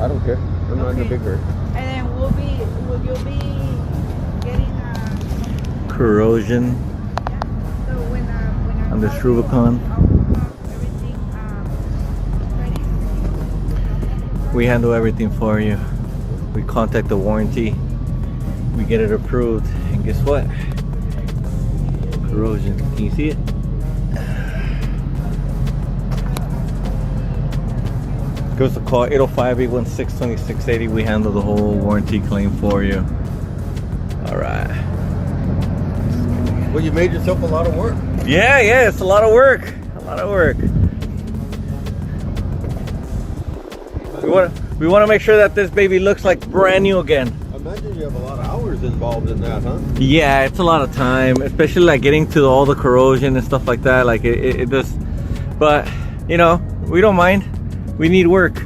I don't care. I'm not in a big hurry. And then will you be getting corrosion so when on this Rubicon. I'll have everything ready? We handle everything for you. We contact the warranty. We get it approved. And guess what? Corrosion. Can you see it? Give us a call, 805-816-2680. We handle the whole warranty claim for you. Alright. Well, you made yourself a lot of work. Yeah, it's a lot of work. A lot of work. We want to make sure that this baby looks like brand new again. I imagine you have a lot of hours involved in that, huh? Yeah, it's a lot of time, especially like getting to all the corrosion and stuff like that. Like it does, but you know, we don't mind. We need work.